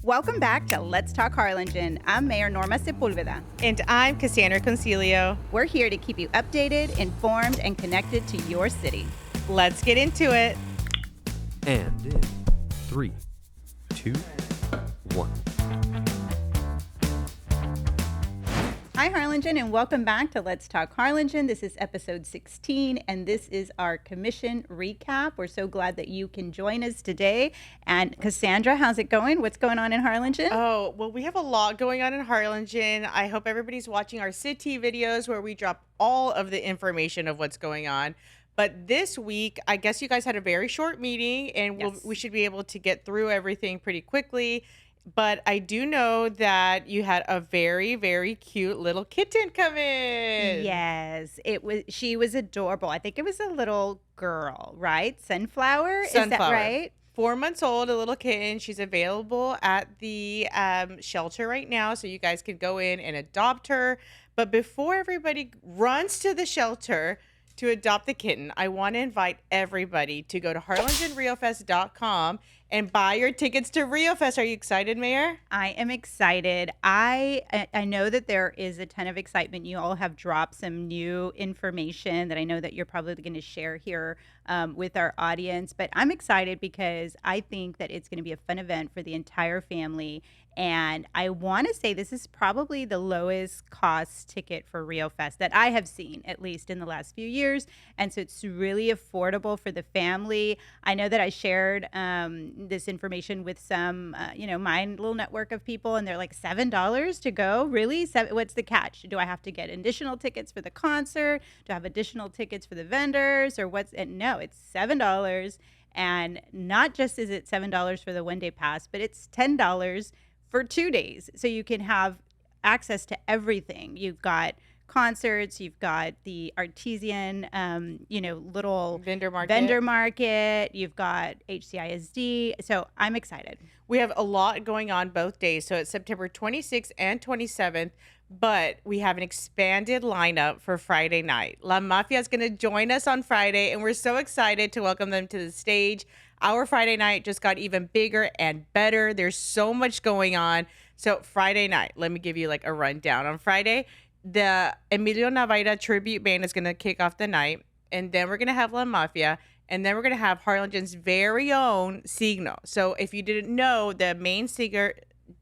Welcome back to Let's Talk Harlingen. I'm Mayor Norma Sepulveda. And I'm Cassandra Concilio. We're here to keep you updated, informed, and connected to your city. Let's get into it. And in 3, 2, 1. Hi, Harlingen, and welcome back to Let's Talk Harlingen. This is episode 16, and this is our commission recap. We're so glad that you can join us today. And Cassandra, how's it going? What's going on in Harlingen? Oh, well, we have a lot going on in Harlingen. I hope everybody's watching our city videos where we drop all of the information of what's going on. But this week, I guess you guys had a very short meeting, and Yes. we should be able to get through everything pretty quickly. But I do know that you had a very, very cute little kitten come in. Yes, she was adorable. I think it was a little girl, right? Sunflower. Is that Sunflower. right? 4 months old, a little kitten. She's available at the shelter right now, so you guys can go in and adopt her. But before everybody runs to the shelter to adopt the kitten, I want to invite everybody to go to harlingenriofest.com and buy your tickets to RioFest. Are you excited, Mayor? I am excited. I know that there is a ton of excitement. You all have dropped some new information that I know that you're probably going to share here with our audience. But I'm excited because I think that it's going to be a fun event for the entire family. And I want to say this is probably the lowest cost ticket for RioFest that I have seen, at least in the last few years. And so it's really affordable for the family. I know that I shared this information with some, my little network of people, and they're like $7 to go. Really? What's the catch? Do I have to get additional tickets for the concert? Do I have additional tickets for the vendors? Or no, it's $7. And not just is it $7 for the one-day pass, but it's $10 for 2 days. So you can have access to everything. You've got concerts, you've got the artisan, little vendor market, you've got HCISD. So I'm excited. We have a lot going on both days. So it's September 26th and 27th, but we have an expanded lineup for Friday night. La Mafia is going to join us on Friday, and we're so excited to welcome them to the stage. Our Friday night just got even bigger and better. There's so much going on. So Friday night, let me give you like a rundown. On Friday, the Emilio Navaira tribute band is going to kick off the night, and then we're going to have La Mafia, and then we're going to have Harlingen's very own Signo. So if you didn't know, the main singer,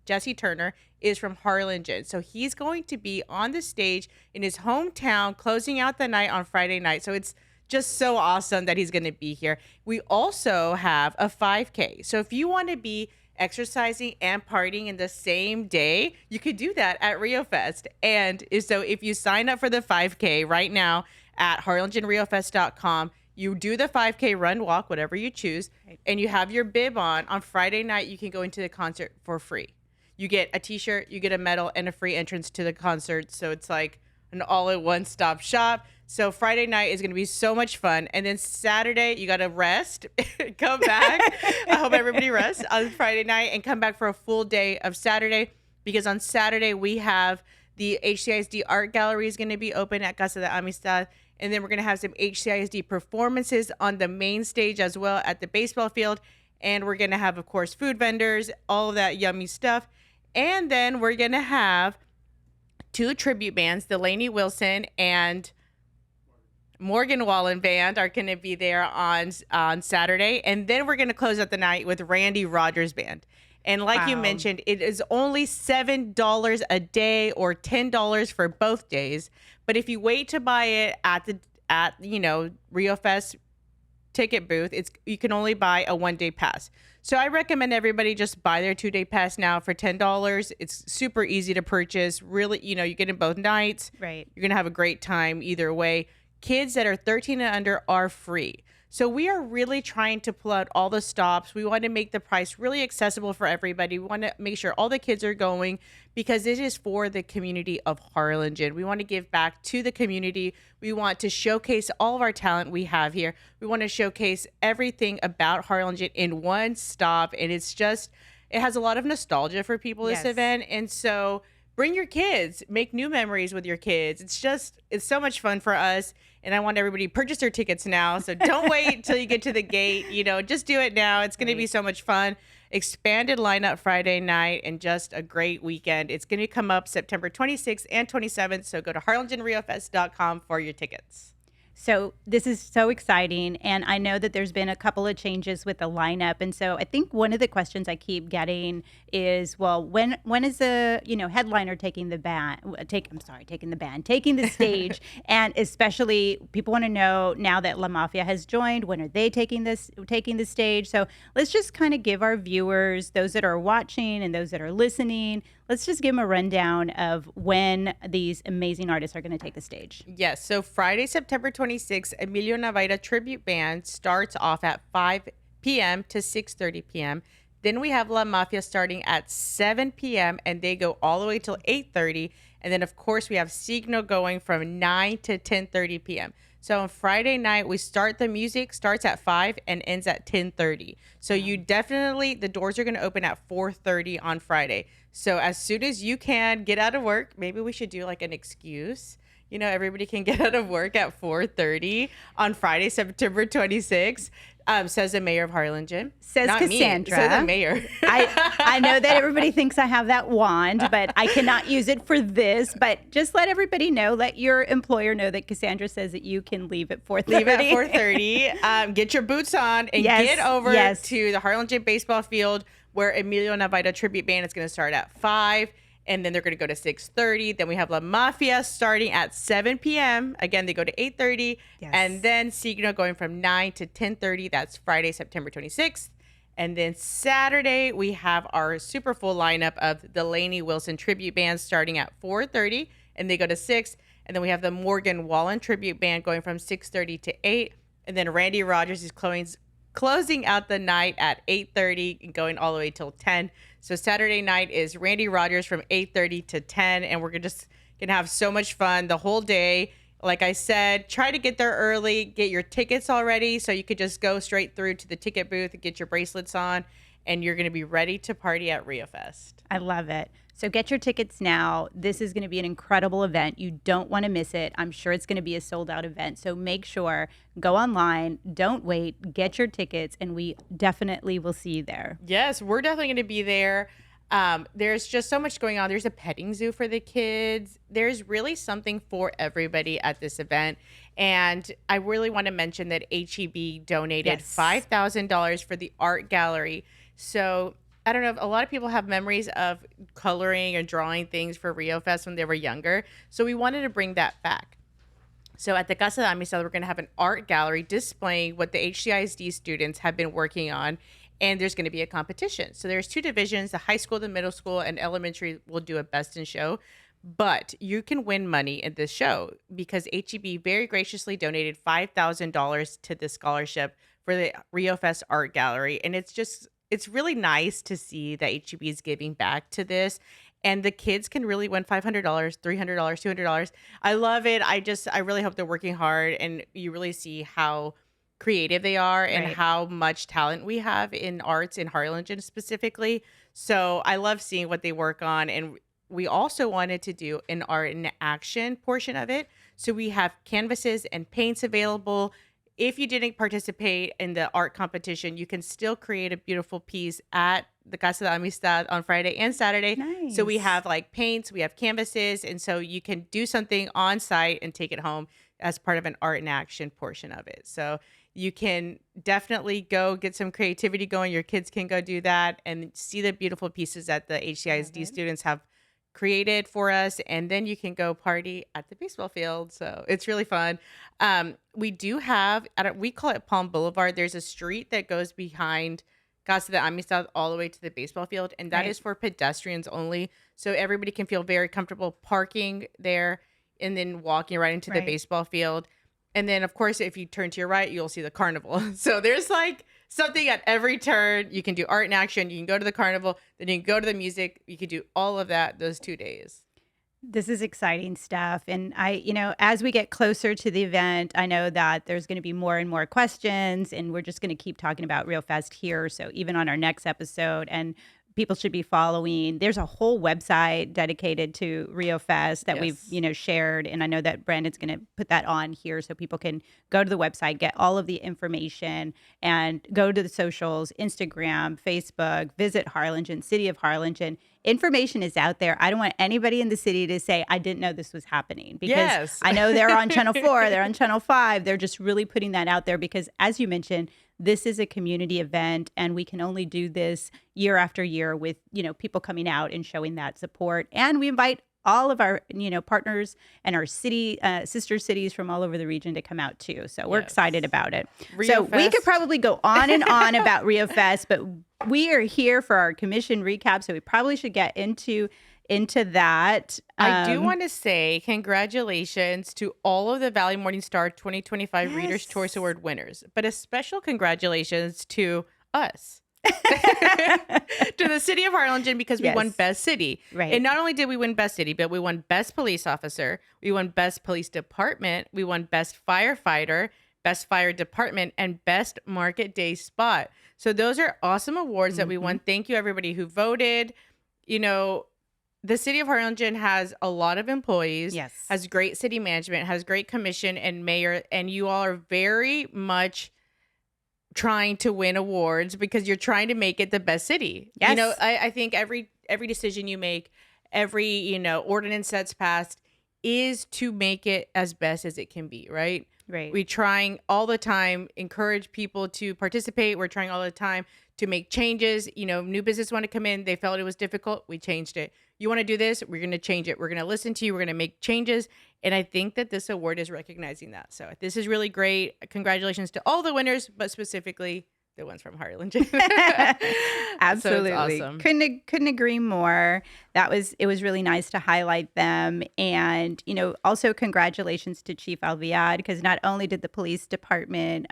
Jesse Turner, is from Harlingen. So he's going to be on the stage in his hometown, closing out the night on Friday night. So it's just so awesome that he's going to be here. We also have a 5K. So if you want to be exercising and partying in the same day, you could do that at RioFest. And so if you sign up for the 5K right now at harlingenriofest.com, you do the 5K run, walk, whatever you choose, and you have your bib on Friday night, you can go into the concert for free. You get a t-shirt, you get a medal, and a free entrance to the concert. So it's like an all-in-one stop shop. So Friday night is going to be so much fun. And then Saturday, you got to rest, come back. I hope everybody rests on Friday night and come back for a full day of Saturday, because on Saturday we have the HCISD Art Gallery is going to be open at Casa de Amistad. And then we're going to have some HCISD performances on the main stage as well at the baseball field. And we're going to have, of course, food vendors, all of that yummy stuff. And then we're going to have 2 tribute bands, Delaney Wilson and Morgan Wallen Band are going to be there on Saturday. And then we're going to close out the night with Randy Rogers Band. And like you mentioned, it is only $7 a day or $10 for both days. But if you wait to buy it at RioFest ticket booth, you can only buy a 1-day pass. So I recommend everybody just buy their 2-day pass now for $10. It's super easy to purchase. Really, you get it both nights. Right. You're going to have a great time either way. Kids that are 13 and under are free. So we are really trying to pull out all the stops. We want to make the price really accessible for everybody. We want to make sure all the kids are going because it is for the community of Harlingen. We want to give back to the community. We want to showcase all of our talent we have here. We want to showcase everything about Harlingen in one stop. And it has a lot of nostalgia for people, this event. And so bring your kids, make new memories with your kids. It's so much fun for us. And I want everybody to purchase their tickets now. So don't wait until you get to the gate. Just do it now. It's going to be so much fun. expanded lineup Friday night and just a great weekend. It's going to come up September 26th and 27th. So go to harlingenriofest.com for your tickets. So this is so exciting, and I know that there's been a couple of changes with the lineup, and so I think one of the questions I keep getting is, well, when is the headliner taking the band? Taking the stage, and especially people want to know now that La Mafia has joined, when are they taking the stage? So let's just kind of give our viewers, those that are watching and those that are listening, let's just give them a rundown of when these amazing artists are going to take the stage. Yes. So Friday, September 26th, Emilio Navaira Tribute Band starts off at 5 p.m. to 6:30 p.m. Then we have La Mafia starting at 7 p.m. and they go all the way till 8:30. And then, of course, we have Signo going from 9 to 10:30 p.m. So on Friday night, the music starts at 5 and ends at 10:30. So you definitely, the doors are going to open at 4:30 on Friday. So as soon as you can get out of work, maybe we should do like an excuse. Everybody can get out of work at 4:30 on Friday, September 26th, says the mayor of Harlingen. Says Not Cassandra. Me, says the mayor. I know that everybody thinks I have that wand, but I cannot use it for this. But just let everybody know, let your employer know that Cassandra says that you can leave at 4:30. Leave at 4:30. Get your boots on and get over to the Harlingen baseball field where Emilio Navaira Tribute Band is going to start at 5. And then they're going to go to 6:30. Then we have La Mafia starting at 7 p.m. Again, they go to 8:30. Yes. And then Signo going from 9 to 10:30. That's Friday, September 26th. And then Saturday, we have our super full lineup of the Lainey Wilson Tribute Band starting at 4:30. And they go to 6. And then we have the Morgan Wallen Tribute Band going from 6:30 to 8. And then Randy Rogers is closing out the night at 8:30 and going all the way till 10. So Saturday night is Randy Rogers from 8:30 to 10, and we're just gonna have so much fun the whole day. Like I said, try to get there early, get your tickets already, so you could just go straight through to the ticket booth and get your bracelets on, and you're gonna be ready to party at RioFest. I love it. So get your tickets now. This is going to be an incredible event. You don't want to miss it. I'm sure it's going to be a sold out event. So make sure, go online, don't wait, get your tickets, and we definitely will see you there. Yes, we're definitely going to be there. There's just so much going on. There's a petting zoo for the kids. There's really something for everybody at this event. And I really want to mention that HEB donated $5,000 for the art gallery. So I don't know if a lot of people have memories of coloring or drawing things for RioFest when they were younger. So we wanted to bring that back. So at the Casa de Amistad, we're going to have an art gallery displaying what the HCISD students have been working on. And there's going to be a competition. So there's 2 divisions. The high school, the middle school, and elementary will do a best in show. But you can win money in this show because HEB very graciously donated $5,000 to the scholarship for the RioFest art gallery. And it's really nice to see that HEB is giving back to this. And the kids can really win $500, $300, $200. I love it. I really hope they're working hard, and you really see how creative they are and how much talent we have in arts in Harlingen specifically. So I love seeing what they work on. And we also wanted to do an art in action portion of it. So we have canvases and paints available. If you didn't participate in the art competition, you can still create a beautiful piece at the Casa de Amistad on Friday and Saturday. Nice. So we have like paints, we have canvases, and so you can do something on site and take it home as part of an art in action portion of it. So you can definitely go get some creativity going. Your kids can go do that and see the beautiful pieces that the HCISD students have created for us, and then you can go party at the baseball field. So it's really fun. We do have, we call it Palm Boulevard. There's a street that goes behind Casa de Amistad all the way to the baseball field, and that is for pedestrians only. So everybody can feel very comfortable parking there and then walking right into the baseball field. And then, of course, if you turn to your right, you'll see the carnival. So there's like something at every turn. You can do art in action. You can go to the carnival. Then you can go to the music. You can do all of that those 2 days. This is exciting stuff. And as we get closer to the event, I know that there's going to be more and more questions, and we're just going to keep talking about RioFest here. So even on our next episode, and people should be following. There's a whole website dedicated to RioFest that we've, Yes. shared. And I know that Brandon's going to put that on here so people can go to the website, get all of the information, and go to the socials, Instagram, Facebook, visit Harlingen, City of Harlingen. Information is out there. I don't want anybody in the city to say, I didn't know this was happening, because Yes. I know they're on Channel 4, they're on Channel 5. They're just really putting that out there because, as you mentioned, this is a community event, and we can only do this year after year with, people coming out and showing that support. And we invite all of our, partners and our city, sister cities from all over the region to come out too. So we're excited Yes. about it. Rio So we could Fest. probably go on and on about Rio Fest, but we are here for our commission recap. So we probably should get into that. I do want to say congratulations to all of the Valley Morning Star 2025 Readers' Choice Yes. Award winners, but a special congratulations to us, to the city of Harlingen, because we won Yes. Best City. Right. And not only did we win Best City, but we won Best Police Officer, we won Best Police Department, we won Best Firefighter, Best Fire Department, and Best Market Day Spot. So those are awesome awards that we won. Thank you, everybody who voted. The city of Harlingen has a lot of employees, Yes. has great city management, has great commission and mayor, and you all are very much trying to win awards because you're trying to make it the best city. Yes. I think every decision you make, every, ordinance that's passed is to make it as best as it can be, right? Right. We're trying all the time, encourage people to participate. We're trying all the time to make changes. New business want to come in. They felt it was difficult. We changed it. You want to do this? We're going to change it. We're going to listen to you. We're going to make changes. And I think that this award is recognizing that. So this is really great. Congratulations to all the winners, but specifically the ones from Harlingen. Absolutely. So it's awesome. Couldn't agree more. It was really nice to highlight them. And, also congratulations to Chief Alviad, because not only did the police department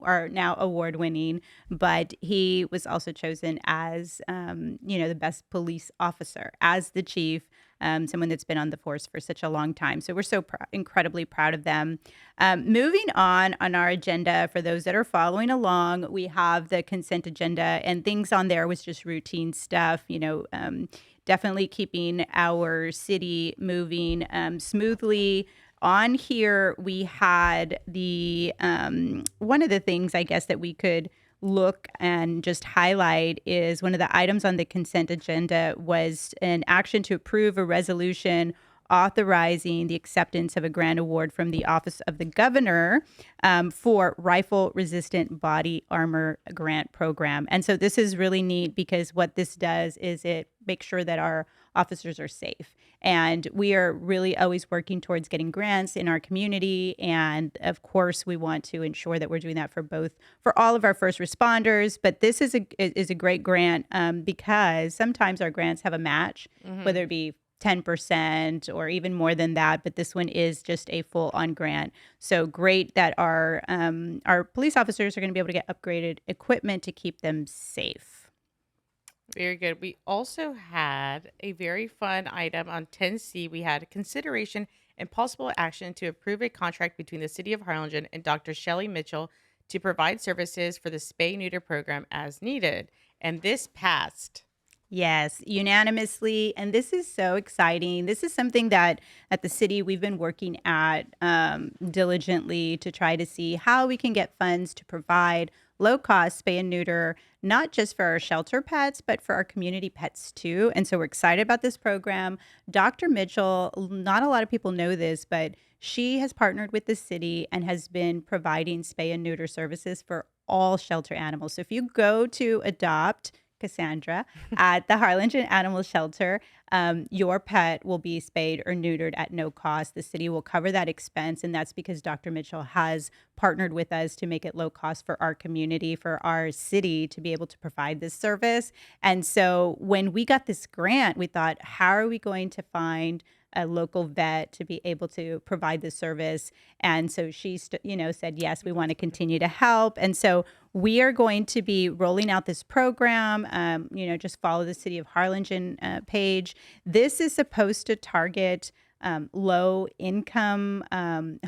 are now award winning, but he was also chosen as, the best police officer, as the chief. Someone that's been on the force for such a long time. So we're so incredibly proud of them. Moving on our agenda, for those that are following along, we have the consent agenda, and things on there was just routine stuff, definitely keeping our city moving smoothly. On here, we had the one of the things, I guess, that we could look and just highlight is one of the items on the consent agenda was an action to approve a resolution authorizing the acceptance of a grant award from the Office of the Governor for rifle resistant body armor grant program. And so this is really neat because what this does is it makes sure that our officers are safe. And we are really always working towards getting grants in our community. And of course, we want to ensure that we're doing that for all of our first responders. But this is a great grant because sometimes our grants have a match, whether it be 10% or even more than that. But this one is just a full on grant. So great that our police officers are going to be able to get upgraded equipment to keep them safe. Very good. We also had a very fun item on 10C. We had consideration and possible action to approve a contract between the City of Harlingen and Dr. Shelley Mitchell to provide services for the spay-neuter program as needed. And this passed. Yes, unanimously. And this is so exciting. This is something that at the city we've been working at diligently to try to see how we can get funds to provide low-cost spay and neuter, not just for our shelter pets, but for our community pets too. And so we're excited about this program. Dr. Mitchell, not a lot of people know this, but she has partnered with the city and has been providing spay and neuter services for all shelter animals. So if you go to adopt Cassandra at the Harlingen Animal Shelter, your pet will be spayed or neutered at no cost. The city will cover that expense, and that's because Dr. Mitchell has partnered with us to make it low cost for our community, for our city to be able to provide this service. And so when we got this grant, we thought, how are we going to find a local vet to be able to provide the service? And so she, said, yes, we want to continue to help. And so we are going to be rolling out this program. Just follow the City of Harlingen page. This is supposed to target low income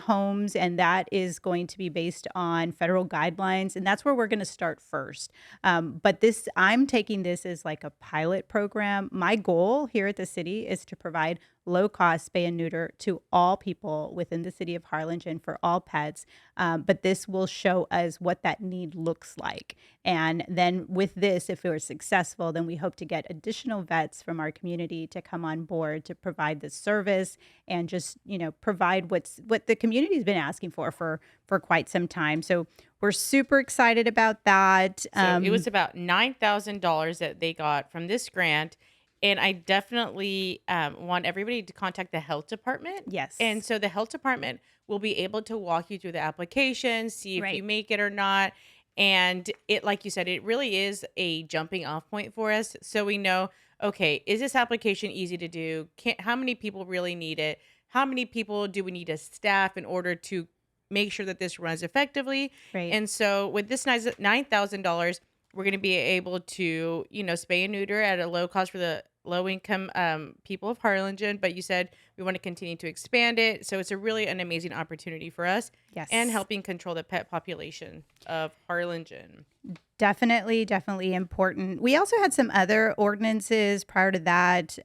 homes, and that is going to be based on federal guidelines, and that's where we're going to start first. But I'm taking this as like a pilot program. My goal here at the city is to provide low cost spay and neuter to all people within the city of Harlingen for all pets. But this will show us what that need looks like. And then with this, if we're successful, then we hope to get additional vets from our community to come on board to provide this service and just, provide what the community's been asking for quite some time. So we're super excited about that. So it was about $9,000 that they got from this grant. And I definitely want everybody to contact the health department. And Yes. so the health department will be able to walk you through the application, see if you Right. make it or not. And it, like you said, it really is a jumping off point for us. So we know, okay, is this application easy to do? How many people really need it? How many people do we need as staff in order to make sure that this runs effectively? Right. And so with this $9,000, we're going to be able to, spay and neuter at a low cost for the low income people of Harlingen. But you said we want to continue to expand it. So it's a really an amazing opportunity for us and Yes. helping control the pet population of Harlingen. Definitely, definitely important. We also had some other ordinances prior to that.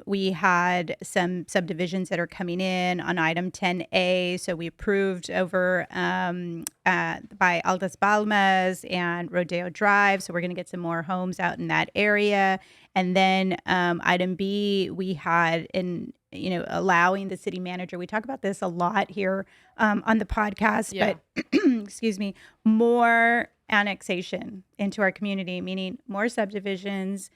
We had some subdivisions that are coming in on item 10A. So we approved over by Altas Balmas and Rodeo Drive. So we're going to get some more homes out in that area. And then item B, we had allowing the city manager. We talk about this a lot here on the podcast, Yeah. but excuse me, more annexation into our community, meaning more subdivisions,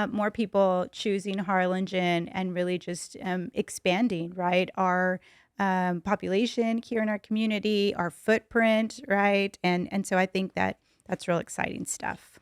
more people choosing Harlingen, and really just expanding, right? Our population here in our community, our footprint, right? And so I think that's real exciting stuff.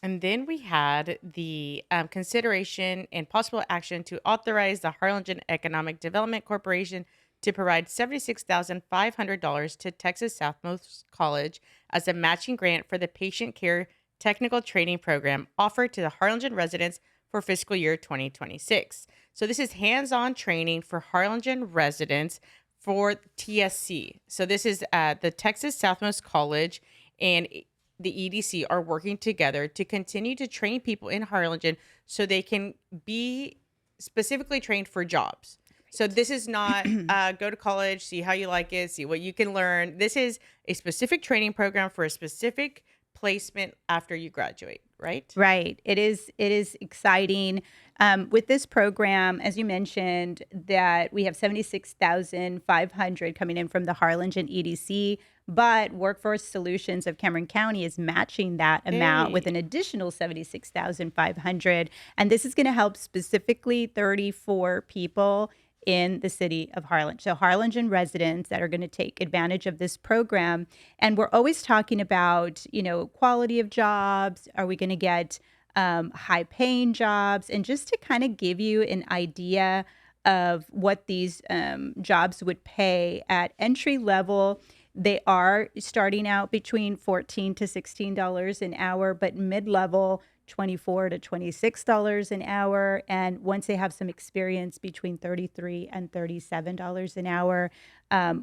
And then we had the consideration and possible action to authorize the Harlingen Economic Development Corporation to provide $76,500 to Texas Southmost College as a matching grant for the patient care technical training program offered to the Harlingen residents for fiscal year 2026. So this is hands-on training for Harlingen residents for TSC. So this is the Texas Southmost College and the EDC are working together to continue to train people in Harlingen so they can be specifically trained for jobs. So this is not go to college, see how you like it, see what you can learn. This is a specific training program for a specific placement after you graduate, right? Right. It is exciting. With this program, as you mentioned, that we have 76,500 coming in from the Harlingen EDC, but Workforce Solutions of Cameron County is matching that amount with Hey. an additional 76,500. And this is going to help specifically 34 people in the city of Harlingen. So Harlingen residents that are going to take advantage of this program. And we're always talking about, quality of jobs. Are we going to get high paying jobs? And just to kind of give you an idea of what these jobs would pay at entry level, they are starting out between $14 to $16 an hour, but mid level, $24 to $26 an hour. And once they have some experience, between $33 and $37 an hour,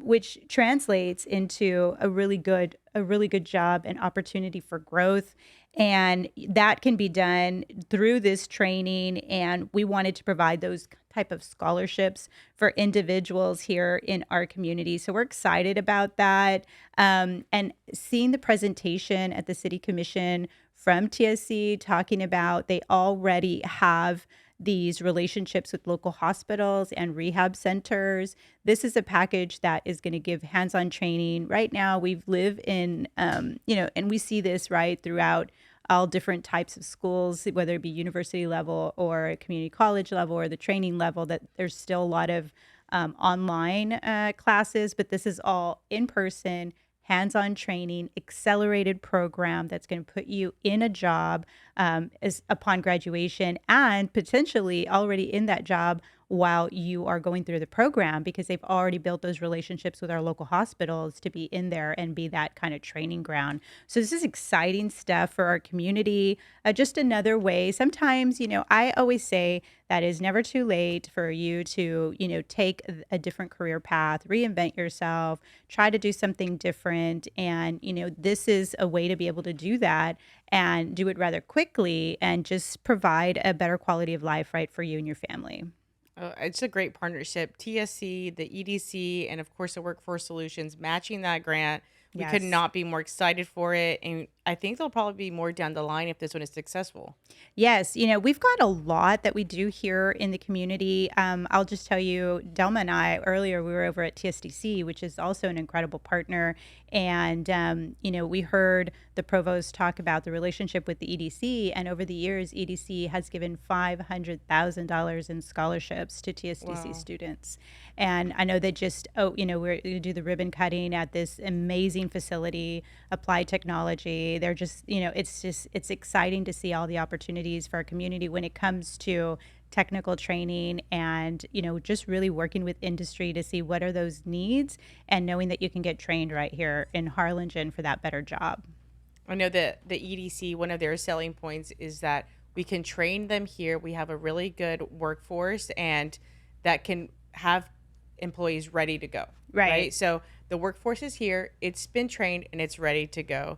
which translates into a really good job and opportunity for growth. And that can be done through this training. And we wanted to provide those type of scholarships for individuals here in our community. So we're excited about that. And seeing the presentation at the City Commission from TSC talking about they already have these relationships with local hospitals and rehab centers. This is a package that is going to give hands-on training. Right now, we live in, and we see this right throughout all different types of schools, whether it be university level or community college level or the training level, that there's still a lot of online classes, but this is all in person, hands-on training, accelerated program that's going to put you in a job as upon graduation, and potentially already in that job while you are going through the program because they've already built those relationships with our local hospitals to be in there and be that kind of training ground. So this is exciting stuff for our community. Just another way. Sometimes, I always say that is never too late for you to, take a different career path, reinvent yourself, try to do something different. And, this is a way to be able to do that and do it rather quickly and just provide a better quality of life, right, for you and your family. It's a great partnership. TSC, the EDC, and of course the Workforce Solutions matching that grant. We could Yes. not be more excited for it. And I think there'll probably be more down the line if this one is successful. Yes, we've got a lot that we do here in the community. I'll just tell you, Delma and I, earlier, we were over at TSDC, which is also an incredible partner. And, we heard the provost talk about the relationship with the EDC. And over the years, EDC has given $500,000 in scholarships to TSDC Wow. students. And I know that we're going to do the ribbon cutting at this amazing facility, Applied Technology. They're it's exciting to see all the opportunities for our community when it comes to technical training and, just really working with industry to see what are those needs and knowing that you can get trained right here in Harlingen for that better job. I know that the EDC, one of their selling points is that we can train them here. We have a really good workforce and that can have employees ready to go, right? Right. So the workforce is here, it's been trained, and it's ready to go.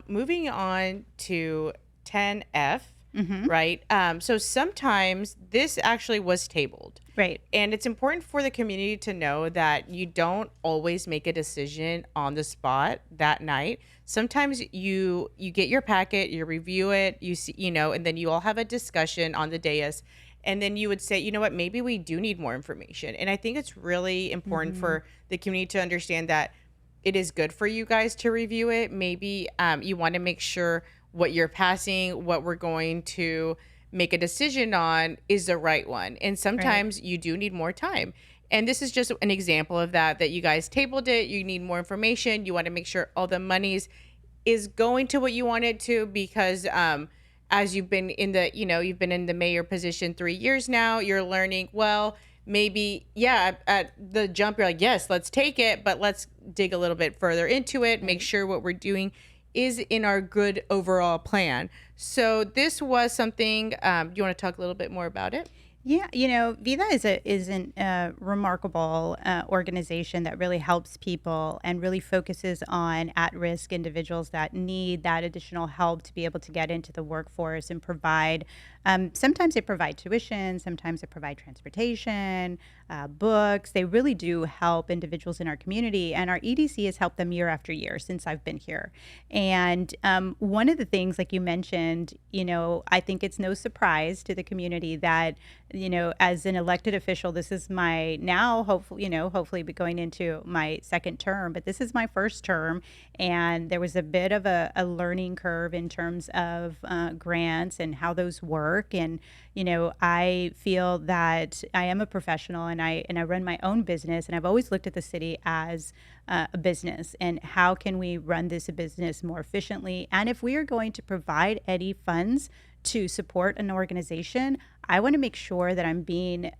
Moving on to 10F, Mm-hmm. right? So sometimes this actually was tabled. Right. And it's important for the community to know that you don't always make a decision on the spot that night. Sometimes you get your packet, you review it, you see, and then you all have a discussion on the dais. And then you would say, you know what, maybe we do need more information. And I think it's really important Mm-hmm. for the community to understand that it is good for you guys to review it. Maybe you want to make sure what you're passing, what we're going to make a decision on is the right one. And Right. sometimes you do need more time. And this is just an example of that you guys tabled it, you need more information, you want to make sure all the monies is going to what you want it to because as you've been in the, you've been in the mayor position 3 years now, you're learning, well, maybe, yeah, at the jump, you're like, yes, let's take it, but let's dig a little bit further into it, make Right. sure what we're doing is in our good overall plan. So this was something, you want to talk a little bit more about it? Yeah, Vida is a remarkable organization that really helps people and really focuses on at-risk individuals that need that additional help to be able to get into the workforce and provide. Sometimes they provide tuition, sometimes they provide transportation, books. They really do help individuals in our community, and our EDC has helped them year after year since I've been here. And one of the things, like you mentioned, I think it's no surprise to the community that as an elected official, this is my now, hopefully be going into my second term, but this is my first term. And there was a bit of a learning curve in terms of grants and how those work. And, I feel that I am a professional and I run my own business. And I've always looked at the city as a business and how can we run this business more efficiently. And if we are going to provide any funds to support an organization, I want to make sure that I'm being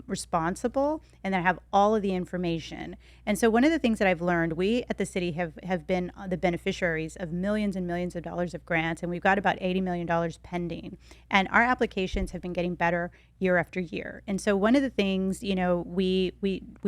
responsible and that I have all of the information. And so, one of the things that I've learned, we at the city have been the beneficiaries of millions and millions of dollars of grants, and we've got about $80 million pending. And our applications have been getting better year after year. And so, one of the things, we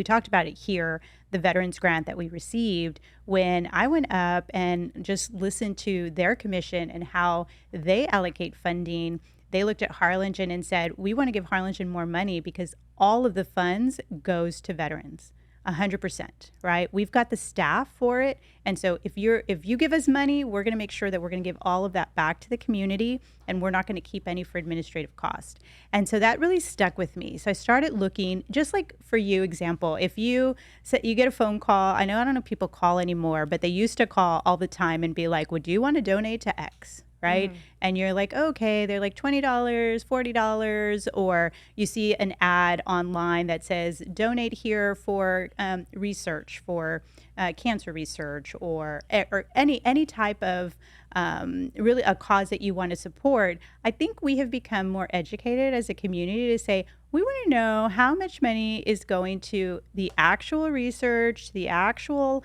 talked about it here, the veterans grant that we received, when I went up and just listened to their commission and how they allocate funding. They looked at Harlingen and said, we want to give Harlingen more money because all of the funds goes to veterans. 100%, right? We've got the staff for it. And so if you give us money, we're going to make sure that we're going to give all of that back to the community and we're not going to keep any for administrative cost. And so that really stuck with me. So I started looking, just like for you example, if you get a phone call, I don't know if people call anymore, but they used to call all the time and be like, "Would you want to donate to X?" right? And you're like, okay, they're like $20, $40, or you see an ad online that says donate here for research for cancer research or any type of really a cause that you want to support. I think we have become more educated as a community to say we want to know how much money is going to the actual research, the actual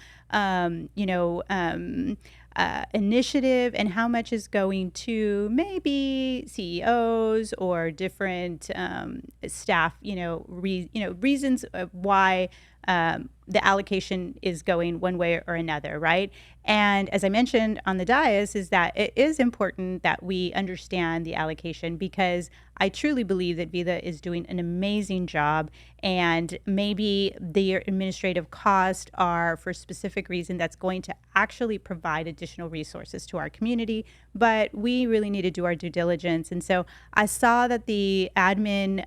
initiative, and how much is going to maybe CEOs or different staff, reasons of why the allocation is going one way or another, right? And as I mentioned on the dais, is that it is important that we understand the allocation, because I truly believe that Vida is doing an amazing job, and maybe their administrative costs are for a specific reason that's going to actually provide additional resources to our community, but we really need to do our due diligence. And so I saw that the admin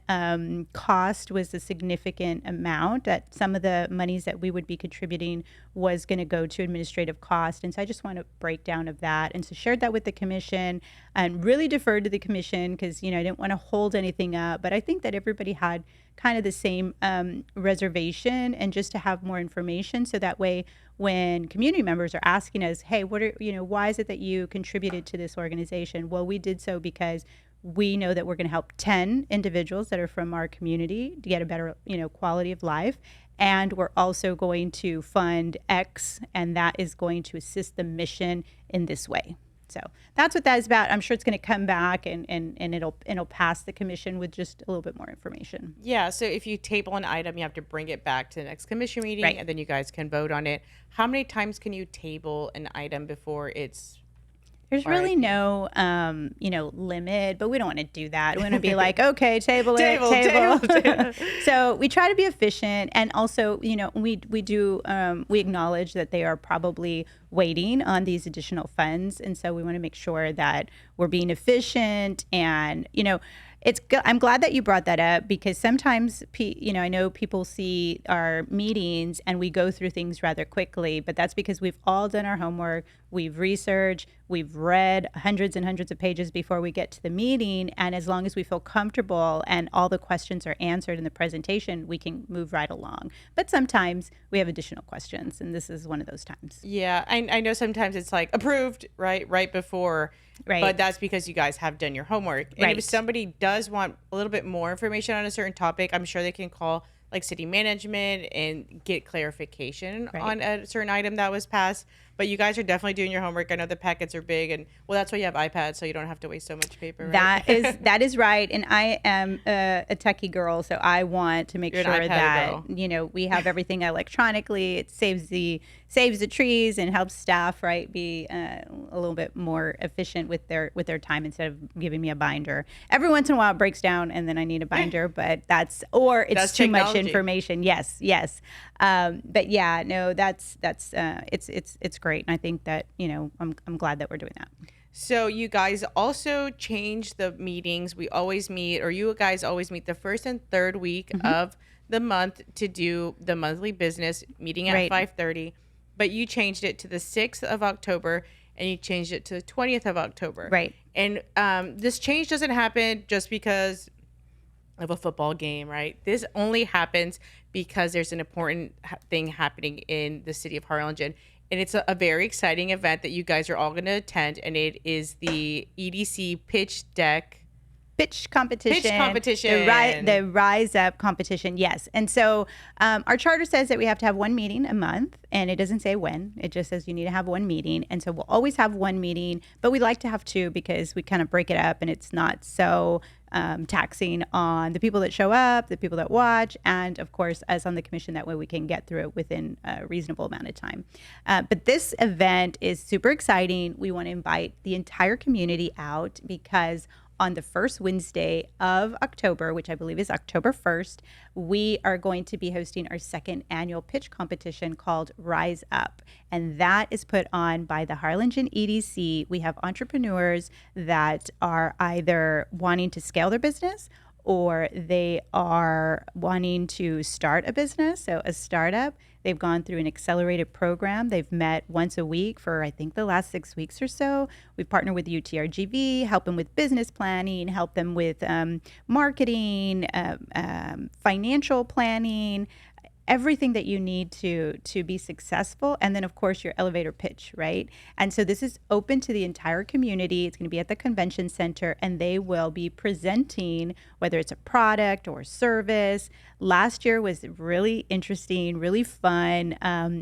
cost was a significant amount, that some of the monies that we would be contributing was going to go to administrative cost. And so I just want a breakdown of that. And so shared that with the commission and really deferred to the commission because, I didn't want to hold anything up. But I think that everybody had kind of the same reservation, and just to have more information. So that way, when community members are asking us, hey, why is it that you contributed to this organization? Well, we did so because we know that we're going to help 10 individuals that are from our community to get a better, quality of life. And we're also going to fund X, and that is going to assist the mission in this way. So that's what that is about. I'm sure it's going to come back and it'll pass the commission with just a little bit more information. Yeah. So if you table an item, you have to bring it back to the next commission meeting, Right. and then you guys can vote on it. How many times can you table an item before it's There's really no, limit, but we don't want to do that. We want to be like, okay, table it, table. So we try to be efficient, and also, we acknowledge that they are probably waiting on these additional funds, and so we want to make sure that we're being efficient. And I'm glad that you brought that up, because sometimes I know people see our meetings and we go through things rather quickly, but that's because we've all done our homework, we've researched, we've read hundreds and hundreds of pages before we get to the meeting, and as long as we feel comfortable and all the questions are answered in the presentation, we can move right along. But sometimes we have additional questions, and this is one of those times. Yeah, I know sometimes it's like approved right before, Right. But that's because you guys have done your homework. And Right. if somebody does want a little bit more information on a certain topic, I'm sure they can call like city management and get clarification Right. on a certain item that was passed. But you guys are definitely doing your homework. I know the packets are big, and well, that's why you have iPads, so you don't have to waste so much paper. Right? That is right. And I am a techie girl, so I want to make You're an sure iPad that girl. we have everything electronically. It saves the trees and helps staff be a little bit more efficient with their time, instead of giving me a binder. Every once in a while it breaks down and then I need a binder, but it's That's too much technology. information. Yes. But yeah, no, that's it's great, and I think that I'm glad that we're doing that. So you guys also change the meetings. We always meet, or you guys always meet the first and third week of the month to do the monthly business meeting at Right. 5:30. But you changed it to the 6th of October, and you changed it to the 20th of October. Right. And this change doesn't happen just because of a football game, right? This only happens because there's an important thing happening in the city of Harlingen. And it's a very exciting event that you guys are all going to attend. And it is the EDC Pitch competition. competition. The Rise Up competition, yes. And so our charter says that we have to have one meeting a month, and it doesn't say when. It just says you need to have one meeting. And so we'll always have one meeting, but we like to have two because we kind of break it up, and it's not so taxing on the people that show up, the people that watch, and of course us on the commission. That way we can get through it within a reasonable amount of time. But this event is super exciting. We want to invite the entire community out, because on the first Wednesday of October, which I believe is October 1st, we are going to be hosting our second annual pitch competition called Rise Up. And that is put on by the Harlingen EDC. We have entrepreneurs that are either wanting to scale their business, or they are wanting to start a business, so a startup. They've gone through an accelerated program. They've met once a week for, I think, the last 6 weeks or so. We've partnered with UTRGV, help them with business planning, help them with marketing, financial planning, everything that you need to be successful, and then of course your elevator pitch, right? And so this is open to the entire community. It's going to be at the convention center, and they will be presenting whether it's a product or service. Last year was really interesting, really fun,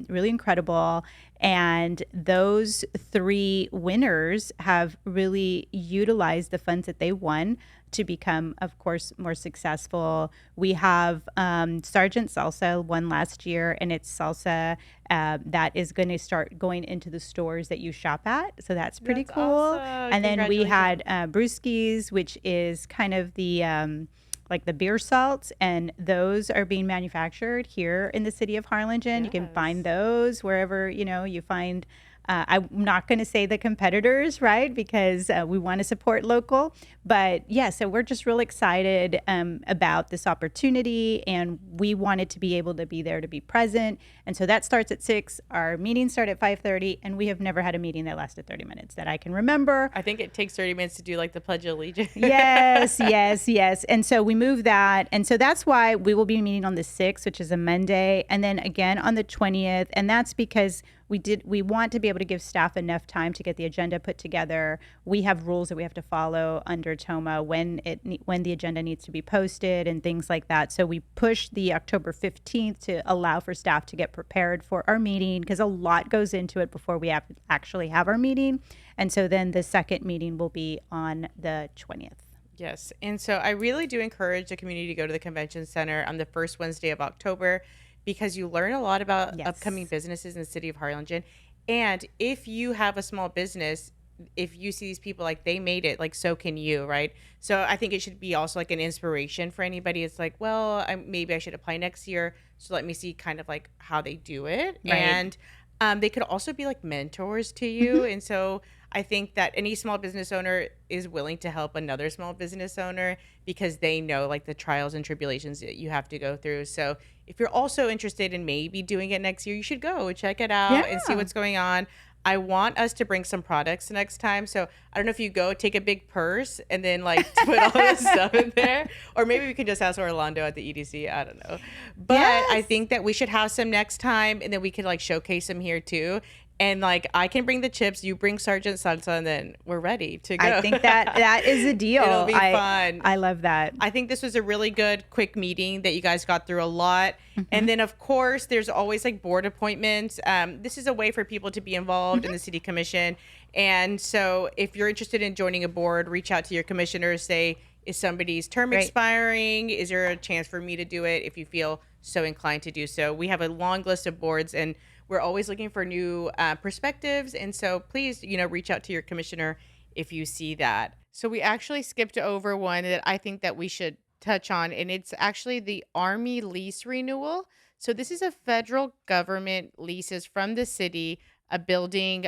really incredible, and those three winners have really utilized the funds that they won to become, of course, more successful. We have Sergeant Salsa won last year, and it's salsa that is going to start going into the stores that you shop at. So that's pretty That's cool. awesome. And then we had Congratulations. Brewskis, which is kind of the like the beer salts, and those are being manufactured here in the city of Harlingen. You can find Yes. those wherever you find. I'm not going to say the competitors, right? Because we want to support local. But yeah, so we're just real excited about this opportunity, and we wanted to be able to be there to be present. And so that starts at 6. Our meetings start at 5:30, and we have never had a meeting that lasted 30 minutes that I can remember. I think it takes 30 minutes to do like the Pledge of Allegiance. Yes, yes, yes. And so we move that. And so that's why we will be meeting on the 6th, which is a Monday, and then again on the 20th. And that's because we want to be able to give staff enough time to get the agenda put together. We have rules that we have to follow under TOMA when the agenda needs to be posted and things like that. So we push the October 15th to allow for staff to get prepared for our meeting, because a lot goes into it before we actually have our meeting. And so then the second meeting will be on the 20th. Yes. And so I really do encourage the community to go to the convention center on the first Wednesday of October, because you learn a lot about upcoming Yes. businesses in the city of Harlingen. And if you have a small business, if you see these people, like they made it, like so can you, right? So I think it should be also like an inspiration for anybody. It's like, well, maybe I should apply next year. So let me see kind of like how they do it. Right. And they could also be like mentors to you. Mhm. And so I think that any small business owner is willing to help another small business owner, because they know like the trials and tribulations that you have to go through. So if you're also interested in maybe doing it next year, you should go check it out and see Yeah. what's going on. I want us to bring some products next time. So I don't know if you go take a big purse and then like put all this stuff in there, or maybe we can just ask Orlando at the EDC. I don't know. But I Yes. think that we should have some next time, and then we could like showcase them here too. And like I can bring the chips, you bring Sergeant Salsa, and then we're ready to I go. think that is a deal. It'll be I fun. I love that. I think this was a really good, quick meeting that you guys got through a lot. And Mhm. then, of course, there's always like board appointments. This is a way for people to be involved in Mhm. the city commission. And so, if you're interested in joining a board, reach out to your commissioner. Say, is somebody's term Right. expiring? Is there a chance for me to do it if you feel so inclined to do so? We have a long list of boards, and we're always looking for new perspectives. And so, please, reach out to your commissioner if you see that. So we actually skipped over one that I think that we should touch on, and it's actually the Army lease renewal. So this is a federal government leases from the city, a building.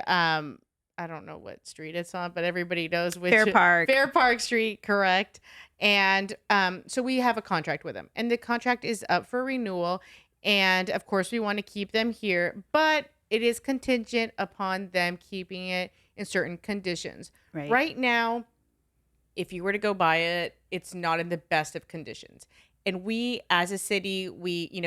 I don't know what street it's on, but everybody knows which. Fair Park. Fair Park Street, correct. And so we have a contract with them, and the contract is up for renewal. And of course, we want to keep them here, but it is contingent upon them keeping it in certain conditions. Right. Right now, if you were to go buy it, it's not in the best of conditions. And we, as a city,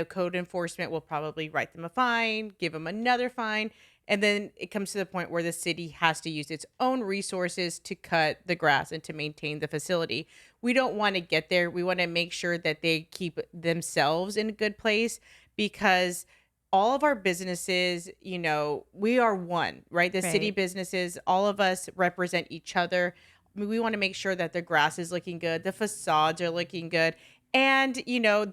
code enforcement will probably write them a fine, give them another fine. And then it comes to the point where the city has to use its own resources to cut the grass and to maintain the facility. We don't want to get there. We want to make sure that they keep themselves in a good place, because all of our businesses, we are one, right? The city Right. businesses, all of us represent each other. We want to make sure that the grass is looking good, the facades are looking good. And,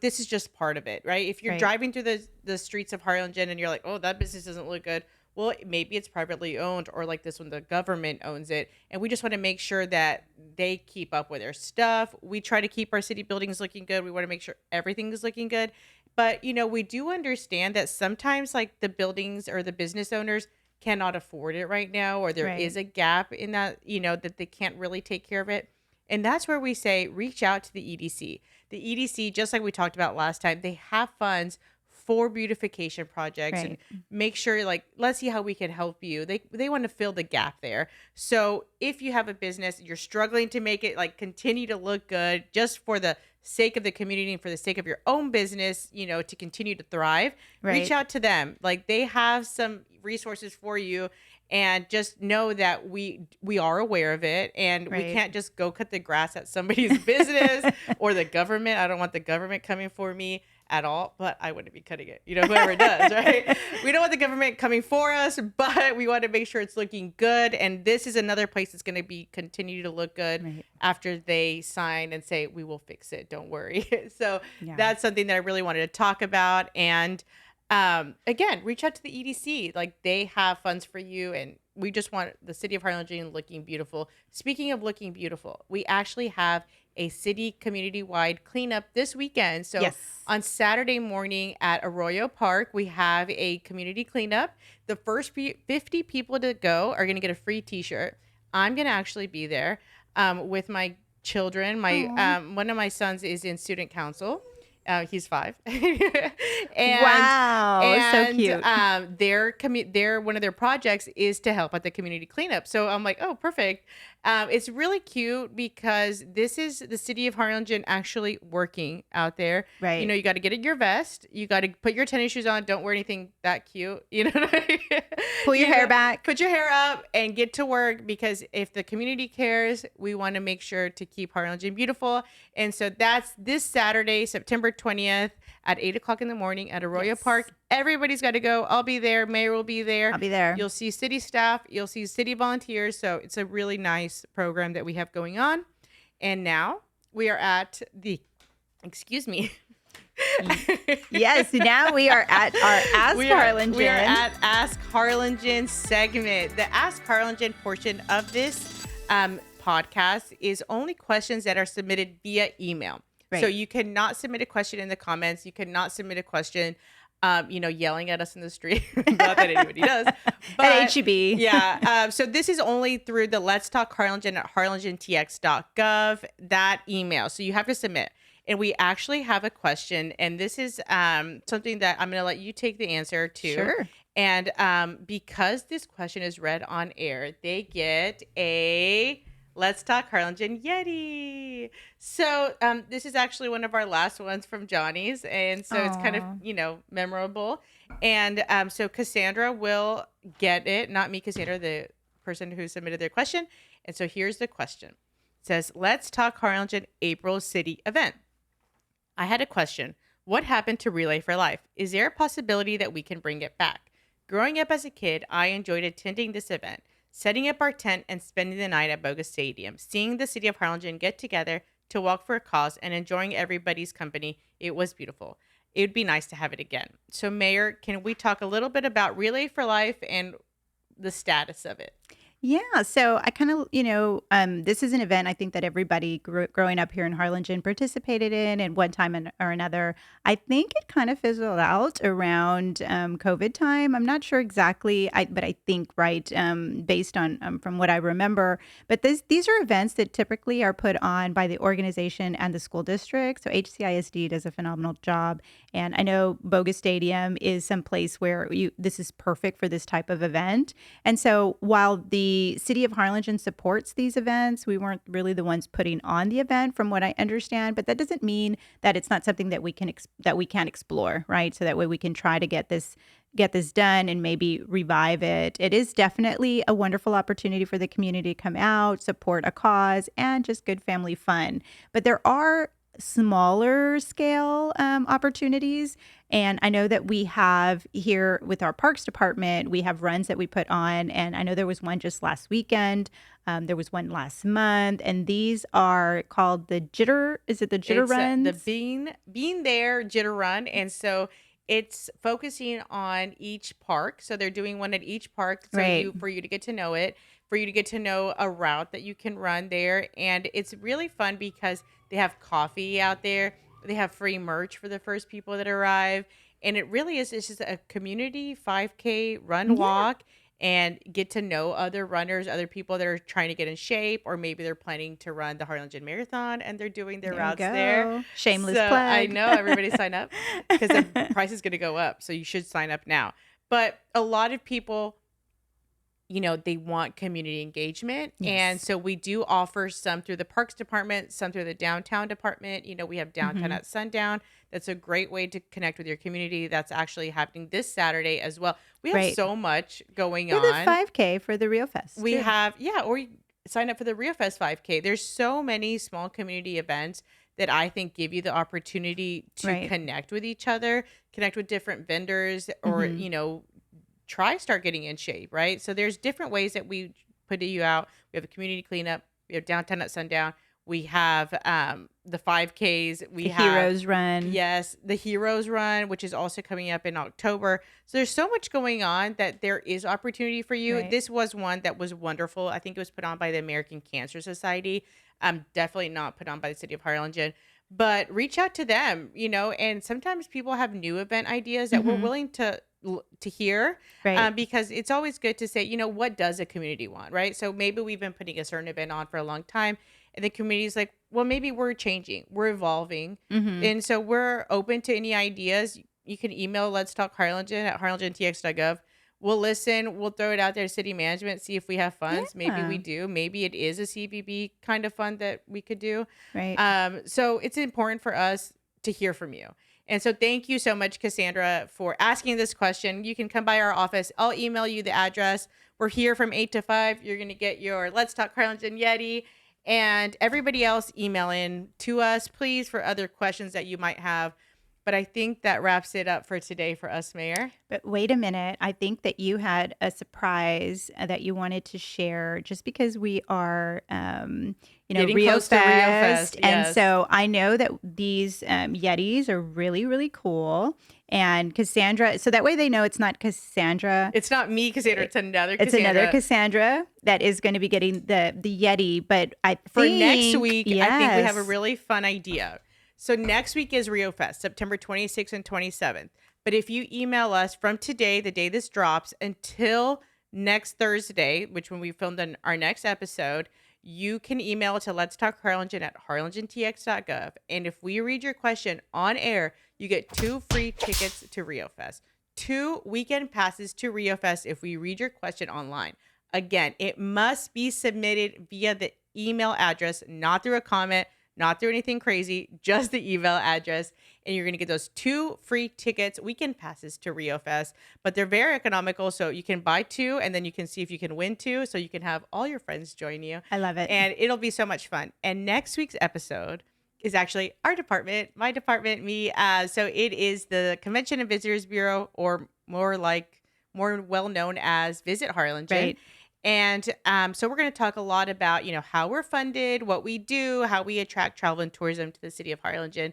this is just part of it, right? If you're Right. driving through the streets of Harlingen and you're like, oh, that business doesn't look good. Well, maybe it's privately owned, or like this one, the government owns it. And we just want to make sure that they keep up with their stuff. We try to keep our city buildings looking good. We want to make sure everything is looking good. But, we do understand that sometimes like the buildings or the business owners cannot afford it right now, or there Right. is a gap in that, that they can't really take care of it. And that's where we say reach out to the EDC. The EDC, just like we talked about last time, they have funds for beautification projects, and Right. make sure, like, let's see how we can help you. They want to fill the gap there. So if you have a business, you're struggling to make it like continue to look good just for the sake of the community and for the sake of your own business, to continue to thrive, reach Right. out to them. Like, they have some resources for you, and just know that we are aware of it, and we Right. can't just go cut the grass at somebody's business or the government. I don't want the government coming for me at all, but I wouldn't be cutting it, whoever does, right? We don't want the government coming for us, but we want to make sure it's looking good. And this is another place that's going to be continue to look good Right. after they sign and say, we will fix it. Don't worry. So Yeah. that's something that I really wanted to talk about. And again, reach out to the EDC. Like, they have funds for you, and we just want the city of Harlingen looking beautiful. Speaking of looking beautiful, we actually have a city community-wide cleanup this weekend. So Yes. on Saturday morning at Arroyo Park, we have a community cleanup. The first 50 people to go are going to get a free t-shirt. I'm going to actually be there with my children. My Aw. one of my sons is in student council. He's 5. Wow, so And cute. their one of their projects is to help at the community cleanup. So I'm like, oh, perfect. It's really cute because this is the city of Harlingen actually working out there. Right. You got to get in your vest. You got to put your tennis shoes on. Don't wear anything that cute. You know what I mean? Pull your hair back. Put your hair up and get to work, because if the community cares, we want to make sure to keep Harlingen beautiful. And so that's this Saturday, September 20th at 8 o'clock in the morning at Arroyo Yes. Park. Everybody's got to go. I'll be there. Mayor will be there. I'll be there. You'll see city staff. You'll see city volunteers. So it's a really nice program that we have going on. And now we are at the, excuse me. Yes, now we are at our Ask Harlingen. We are at Ask Harlingen segment. The Ask Harlingen portion of this podcast is only questions that are submitted via email. Right. So you cannot submit a question in the comments. You cannot submit a question, yelling at us in the street. Not that anybody does. But At HEB. yeah. So this is only through the Let's Talk Harlingen at harlingentx.gov, that email. So you have to submit. And we actually have a question, and this is something that I'm going to let you take the answer to. Sure. And because this question is read on air, they get a Let's Talk Harlingen Yeti. So this is actually one of our last ones from Johnny's, and so it's kind of, Aw. memorable. And so Cassandra will get it, not me, Cassandra, the person who submitted their question. And so here's the question. It says, Let's Talk Harlingen April City event. I had a question. What happened to Relay for Life? Is there a possibility that we can bring it back? Growing up as a kid, I enjoyed attending this event, setting up our tent and spending the night at Boga Stadium, seeing the city of Harlingen get together to walk for a cause and enjoying everybody's company. It was beautiful. It would be nice to have it again. So, Mayor, can we talk a little bit about Relay for Life and the status of it? Yeah, so I kind of, this is an event I think that everybody growing up here in Harlingen participated in at one time or another. I think it kind of fizzled out around COVID time. I'm not sure exactly, but I think right, based on from what I remember. But these are events that typically are put on by the organization and the school district. So HCISD does a phenomenal job, and I know Boga Stadium is some place where this is perfect for this type of event. And so while the city of Harlingen supports these events, we weren't really the ones putting on the event, from what I understand. But that doesn't mean that it's not something that we can that we can explore, right? So that way we can try to get this done and maybe revive it. It is definitely a wonderful opportunity for the community to come out, support a cause, and just good family fun. But there are smaller scale opportunities. And I know that we have here with our parks department, we have runs that we put on. And I know there was one just last weekend. There was one last month. And these are called the Jitter. Is it the Jitter runs? The Being There Jitter Run. And so it's focusing on each park. So they're doing one at each park. So Right. for you to get to know it, for you to get to know a route that you can run there. And it's really fun because they have coffee out there. They have free merch for the first people that arrive. And it really is, it's just a community 5K run Yeah. walk. and get to know other runners, other people that are trying to get in shape, or maybe they're planning to run the Harlingen Marathon and they're doing their There you routes there. go. Shameless So I plug. know everybody sign up because the price is going to go up. So you should sign up now. But a lot of people, they want community engagement. And Yes. so we do offer some through the parks department, some through the downtown department. We have downtown Mhm. at sundown. That's a great way to connect with your community. That's actually happening this Saturday as well. We have Right. so much going Or the on. 5K for the RioFest We too. have, or you sign up for the RioFest 5K. There's so many small community events that I think give you the opportunity to Right. connect with each other, connect with different vendors, or, Mhm. start getting in shape, right? So there's different ways that we put you out. We have a community cleanup. We have downtown at sundown. We have the 5Ks. We The have, Heroes Run. yes, the Heroes Run, which is also coming up in October. So there's so much going on that there is opportunity for you. Right. This was one that was wonderful. I think it was put on by the American Cancer Society. Definitely not put on by the city of Harlingen. But reach out to them, and sometimes people have new event ideas that we're Mhm. willing to hear, Right. because it's always good to say, what does a community want, right? So maybe we've been putting a certain event on for a long time, and the community's like, well, maybe we're changing, we're evolving, Mhm. and so we're open to any ideas. You can email Let's Talk Harlingen at harlingentx.gov. We'll listen. We'll throw it out there to city management, see if we have funds. Maybe we Yeah. do. Maybe it is a CVB kind of fund that we could do. Right. So it's important for us to hear from you. And so thank you so much, Cassandra, for asking this question. You can come by our office. I'll email you the address. We're here from 8 to 5. You're going to get your Let's Talk Harlingen Yeti. And everybody else, email in to us, please, for other questions that you might have. But I think that wraps it up for today for us, Mayor. But wait a minute. I think that you had a surprise that you wanted to share just because we are, Getting Rio close to Fest. RioFest, And yes. so I know that these Yetis are really, really cool. And Cassandra, so that way they know it's not Cassandra. It's not me, Cassandra. It's another It's Cassandra. another Cassandra that is going to be getting the Yeti. But I think For next week, I think we have a yes. really fun idea. So next week is RioFest, September 26th and 27th. But if you email us from today, the day this drops, until next Thursday, which when we filmed our next episode, you can email to Let's Talk Harlingen at harlingentx.gov. And if we read your question on air, you get 2 free tickets to RioFest. 2 weekend passes to RioFest if we read your question online. Again, it must be submitted via the email address, not through a comment, not through anything crazy, just the email address. And you're going to get those 2 free tickets, weekend passes to RioFest. But they're very economical. So you can buy 2 and then you can see if you can win 2. So you can have all your friends join you. I love it. And it'll be so much fun. And next week's episode is actually our department, my department, me. So it is the Convention and Visitors Bureau, or more well known as Visit Harlingen. Right. And so we're going to talk a lot about, how we're funded, what we do, how we attract travel and tourism to the city of Harlingen.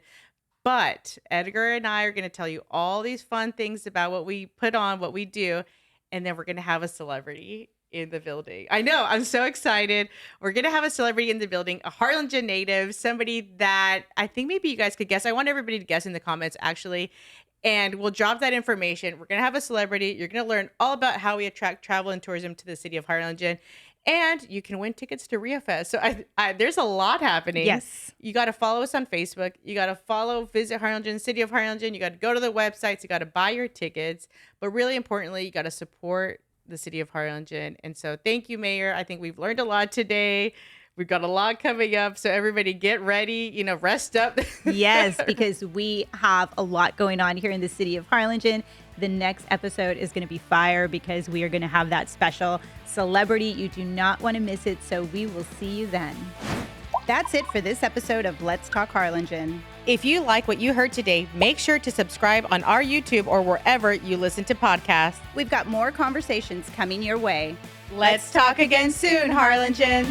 But Edgar and I are going to tell you all these fun things about what we put on, what we do. And then we're going to have a celebrity in the building. I know. I'm so excited. We're going to have a celebrity in the building, a Harlingen native, somebody that I think maybe you guys could guess. I want everybody to guess in the comments, actually. And we'll drop that information. We're going to have a celebrity. You're going to learn all about how we attract travel and tourism to the city of Harlingen. And you can win tickets to RioFest. So there's a lot happening. Yes. You got to follow us on Facebook. You got to follow Visit Harlingen, City of Harlingen. You got to go to the websites. You got to buy your tickets. But really importantly, you got to support the city of Harlingen. And so thank you, Mayor. I think we've learned a lot today. We've got a lot coming up. So everybody get ready, rest up. Yes, because we have a lot going on here in the city of Harlingen. The next episode is going to be fire because we are going to have that special celebrity. You do not want to miss it. So we will see you then. That's it for this episode of Let's Talk Harlingen. If you like what you heard today, make sure to subscribe on our YouTube or wherever you listen to podcasts. We've got more conversations coming your way. Let's talk again soon, Harlingen.